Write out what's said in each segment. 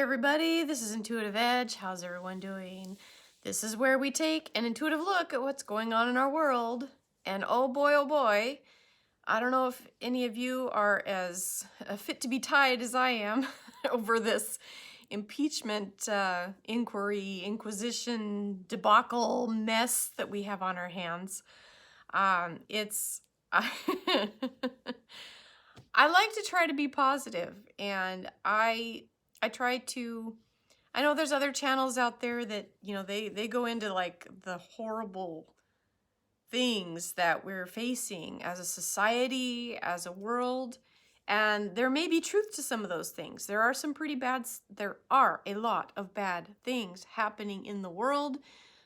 everybody, this is Intuitive Edge. How's everyone doing? This is where we take an intuitive look at what's going on in our world. And oh boy, I don't know if any of you are as fit to be tied as I am over this impeachment inquiry, Inquisition debacle mess that we have on our hands. It's I like to try to be positive, and I try to, I know there's other channels out there that, you know, they go into like the horrible things that we're facing as a society, as a world, and there may be truth to some of those things. There are some pretty bad, there are a lot of bad things happening in the world,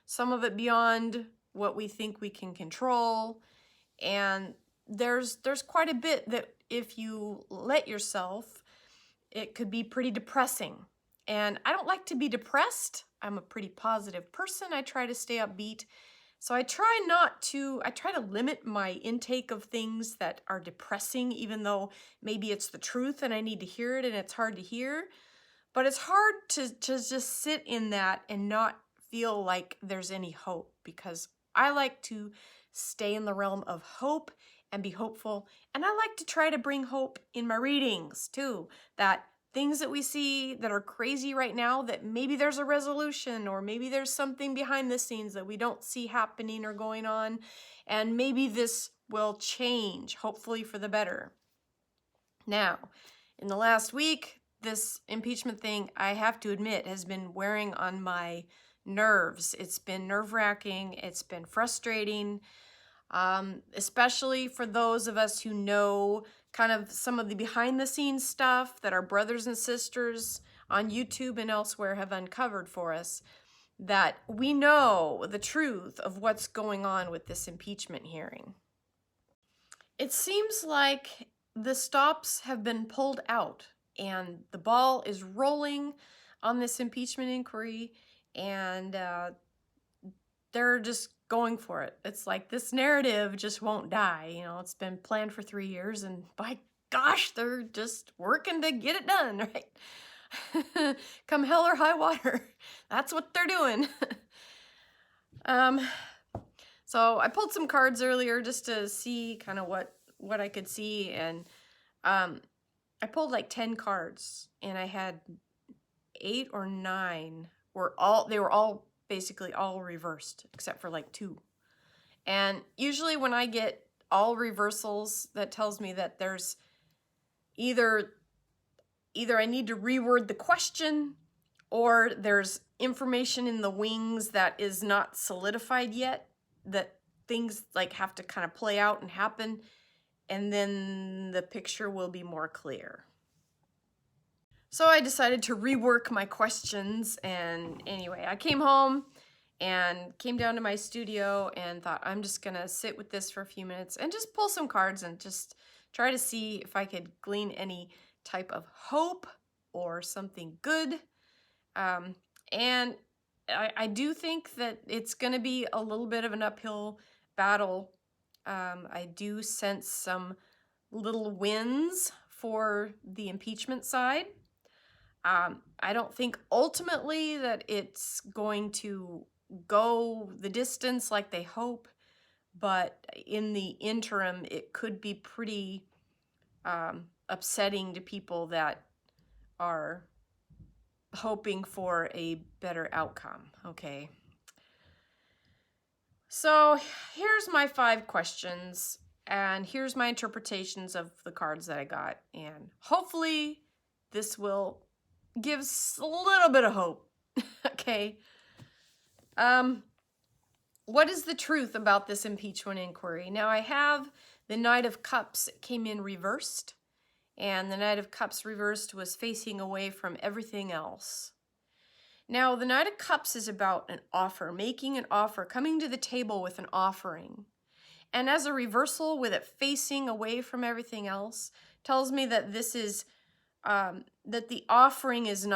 some of it beyond what we think we can control, and there's quite a bit that if you let yourself, it could be pretty depressing. And I don't like to be depressed. I'm a pretty positive person. I try to stay upbeat. So I try to limit my intake of things that are depressing, even though maybe it's the truth and I need to hear it and it's hard to hear. But it's hard to just sit in that and not feel like there's any hope, because I like to stay in the realm of hope and be hopeful. And I like to try to bring hope in my readings too, that things that we see that are crazy right now, that maybe there's a resolution, or maybe there's something behind the scenes that we don't see happening or going on, and maybe this will change, hopefully for the better. Now, in the last week, this impeachment thing, I have to admit, has been wearing on my nerves. It's been nerve-wracking. It's been frustrating, especially for those of us who know kind of some of the behind-the-scenes stuff that our brothers and sisters on YouTube and elsewhere have uncovered for us, that we know the truth of what's going on with this impeachment hearing. It seems like the stops have been pulled out and the ball is rolling on this impeachment inquiry, and they're just going for it. It's like this narrative just won't die. You know, it's been planned for 3 years, and by gosh, they're just working to get it done, right? Come hell or high water. That's what they're doing. So I pulled some cards earlier just to see kind of what I could see, and I pulled like 10 cards, and I had 8 or 9 they were all basically all reversed except for like 2. And usually when I get all reversals, that tells me that there's either I need to reword the question, or there's information in the wings that is not solidified yet, that things like have to kind of play out and happen, and then the picture will be more clear. So I decided to rework my questions, and anyway, I came home and came down to my studio and thought, I'm just gonna sit with this for a few minutes and just pull some cards and just try to see if I could glean any type of hope or something good. And I do think that it's gonna be a little bit of an uphill battle. I do sense some little wins for the impeachment side. I don't think ultimately that it's going to go the distance like they hope, but in the interim, it could be pretty upsetting to people that are hoping for a better outcome, okay? So here's my 5 questions, and here's my interpretations of the cards that I got, and hopefully this will give a little bit of hope, okay? What is the truth about this impeachment inquiry? Now, I have the Knight of Cups came in reversed, and the Knight of Cups reversed was facing away from everything else. Now, the Knight of Cups is about an offer, making an offer, coming to the table with an offering. And as a reversal, with it facing away from everything else, tells me that this is, that the offering is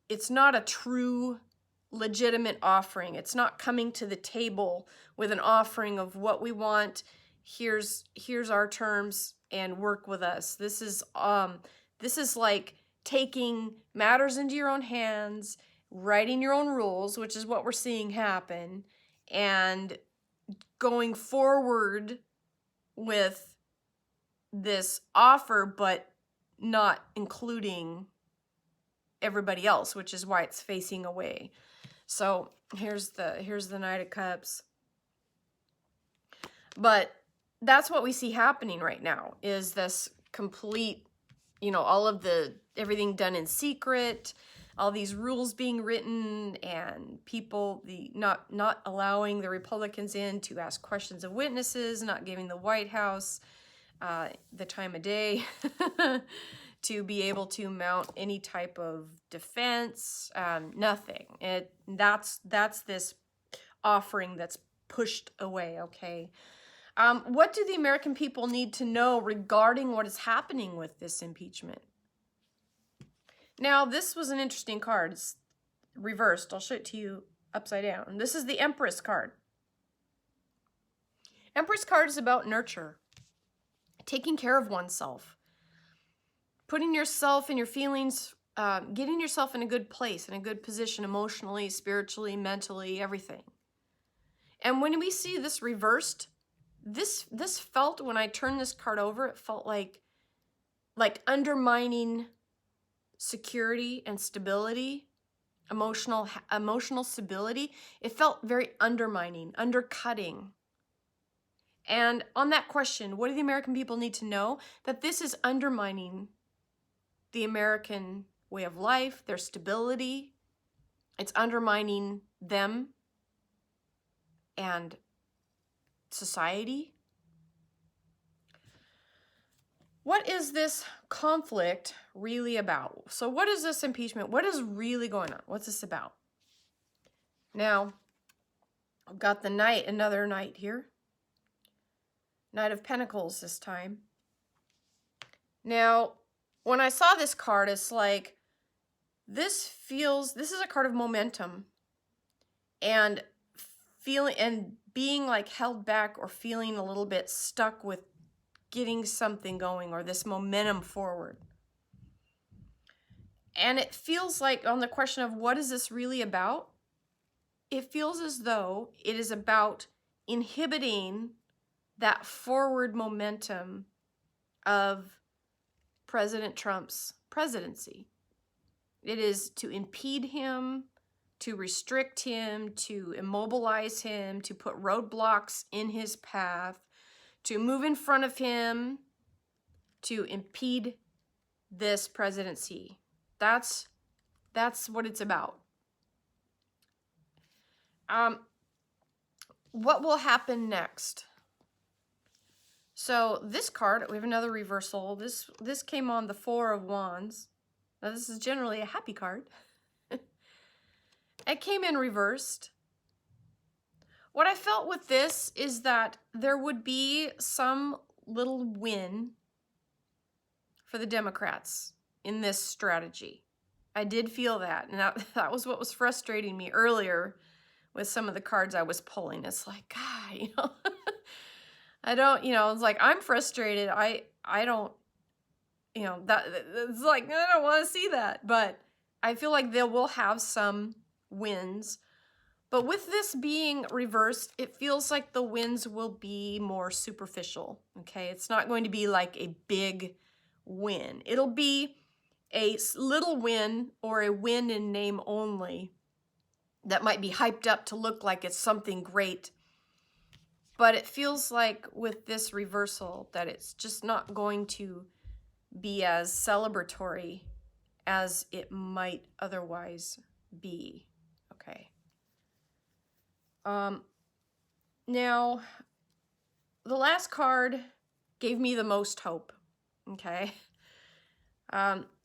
it's not a true, legitimate offering. It's not coming to the table with an offering of what we want. Here's our terms and work with us. This is like taking matters into your own hands, writing your own rules, which is what we're seeing happen, and going forward with this offer, but not including everybody else, which is why it's facing away. So here's the Knight of Cups. But that's what we see happening right now, is this complete, all of everything done in secret, all these rules being written, and people not allowing the Republicans in to ask questions of witnesses, not giving the White House the time of day to be able to mount any type of defense. Nothing. That's this offering that's pushed away. Okay. What do the American people need to know regarding what is happening with this impeachment? Now, this was an interesting card. It's reversed. I'll show it to you upside down. This is the Empress card. Empress card is about nurture, taking care of oneself, putting yourself and your feelings, getting yourself in a good place, in a good position emotionally, spiritually, mentally, everything. And when we see this reversed, this felt, when I turned this card over, it felt like undermining security and stability, emotional stability. It felt very undermining, undercutting. And on that question, what do the American people need to know? That this is undermining the American way of life, their stability. It's undermining them and society. What is this conflict really about? So what is this impeachment? What is really going on? What's this about? Now, I've got the Knight, another Knight here. Knight of Pentacles this time. Now, when I saw this card, it's like, this is a card of momentum and being like held back or feeling a little bit stuck with getting something going or this momentum forward. And it feels like, on the question of what is this really about, it feels as though it is about inhibiting that forward momentum of President Trump's presidency. It is to impede him, to restrict him, to immobilize him, to put roadblocks in his path, to move in front of him, to impede this presidency. That's what it's about. What will happen next? So this card, we have another reversal. This came on the Four of Wands. Now this is generally a happy card. It came in reversed. What I felt with this is that there would be some little win for the Democrats in this strategy. I did feel that, and that was what was frustrating me earlier with some of the cards I was pulling. It's like, God, I don't, it's like, I'm frustrated. I don't, that it's like, I don't want to see that, but I feel like they will have some wins. But with this being reversed, it feels like the wins will be more superficial, okay? It's not going to be like a big win. It'll be a little win or a win in name only that might be hyped up to look like it's something great. But it feels like with this reversal that it's just not going to be as celebratory as it might otherwise be, okay? Now, the last card gave me the most hope, okay?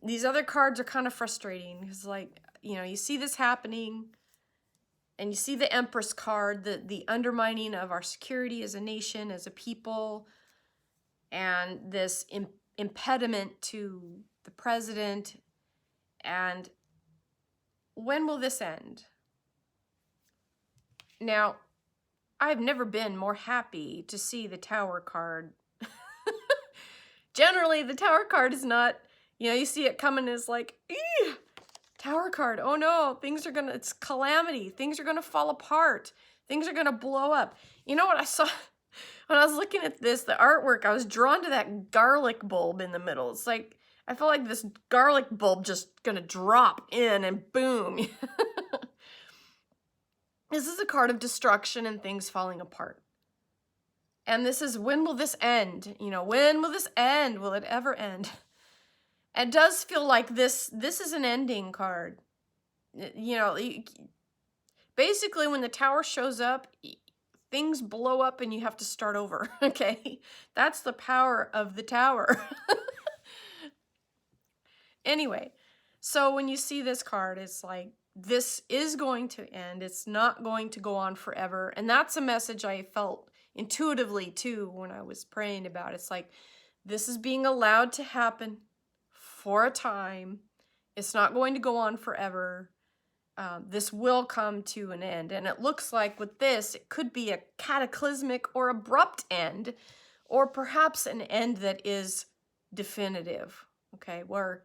These other cards are kind of frustrating because, like, you see this happening and you see the Empress card, the undermining of our security as a nation, as a people, and this impediment to the president. And when will this end? Now, I've never been more happy to see the Tower card. Generally, the Tower card is not, You know, you see it coming as like, eeh, Tower card. Oh no, it's calamity. Things are gonna fall apart. Things are gonna blow up. You know what I saw when I was looking at this, the artwork, I was drawn to that garlic bulb in the middle. It's like, I feel like this garlic bulb just gonna drop in and boom. This is a card of destruction and things falling apart. And this is, when will this end? You know, when will this end? Will it ever end? It does feel like this is an ending card. You know, basically when the Tower shows up, things blow up and you have to start over, okay? That's the power of the Tower. Anyway, so when you see this card, it's like, this is going to end. It's not going to go on forever. And that's a message I felt intuitively too when I was praying about it. It's like, this is being allowed to happen for a time. It's not going to go on forever. This will come to an end. And it looks like with this, it could be a cataclysmic or abrupt end, or perhaps an end that is definitive. Okay, where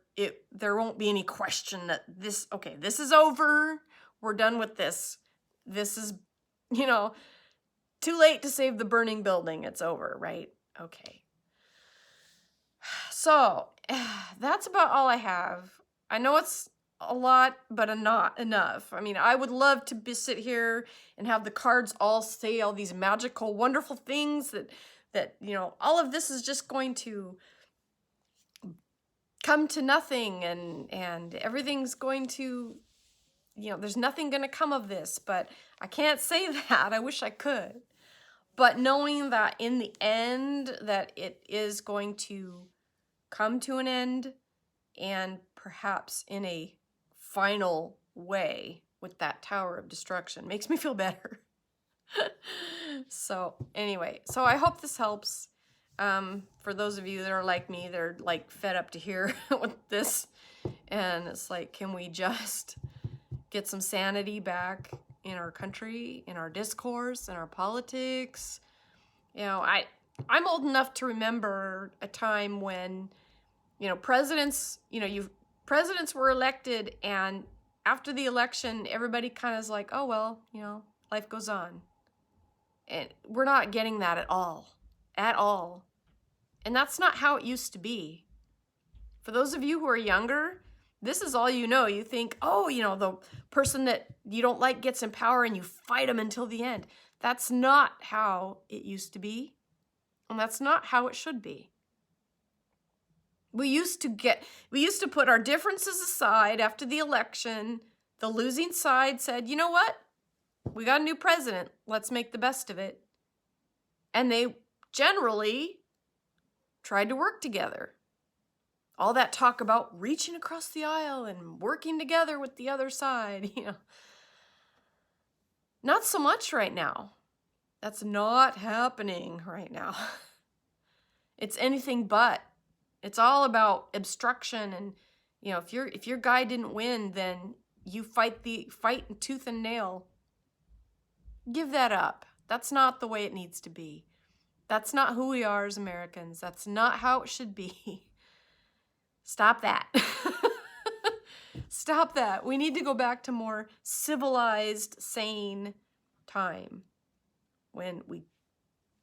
there won't be any question that this is over. We're done with this. This is, you know, too late to save the burning building. It's over, right? Okay. So that's about all I have. I know it's a lot, but not enough. I mean, I would love to sit here and have the cards all say all these magical, wonderful things that you know, all of this is just going to come to nothing, and everything's going to, you know, there's nothing going to come of this. But I can't say that. I wish I could. But knowing that in the end that it is going to come to an end, and perhaps in a final way with that Tower of Destruction, makes me feel better. So anyway, so I hope this helps. For those of you that are like me, they're like fed up to hear with this, and it's like, can we just get some sanity back in our country, in our discourse, in our politics? You know, I'm old enough to remember a time when, you know, presidents were elected, and after the election, everybody kind of is like, oh well, you know, life goes on. And we're not getting that at all. At all. And that's not how it used to be. For those of you who are younger, this is all you know. You think, oh, you know, the person that you don't like gets in power and you fight them until the end. That's not how it used to be. And that's not how it should be. We used to put our differences aside after the election. The losing side said, you know what? We got a new president. Let's make the best of it. And they generally tried to work together. All that talk about reaching across the aisle and working together with the other side, you know. Not so much right now. That's not happening right now. It's anything but. It's all about obstruction, and you know, if your guy didn't win, then you fight tooth and nail. Give that up. That's not the way it needs to be. That's not who we are as Americans. That's not how it should be. Stop that. Stop that. We need to go back to more civilized, sane time when we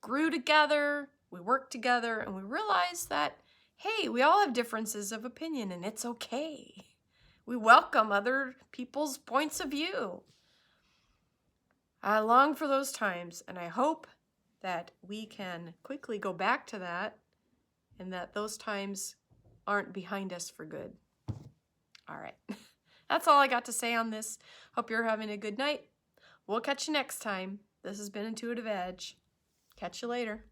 grew together, we worked together, and we realized that, hey, we all have differences of opinion, and it's okay. We welcome other people's points of view. I long for those times, and I hope that we can quickly go back to that, and that those times aren't behind us for good. All right. That's all I got to say on this. Hope you're having a good night. We'll catch you next time. This has been Intuitive Edge. Catch you later.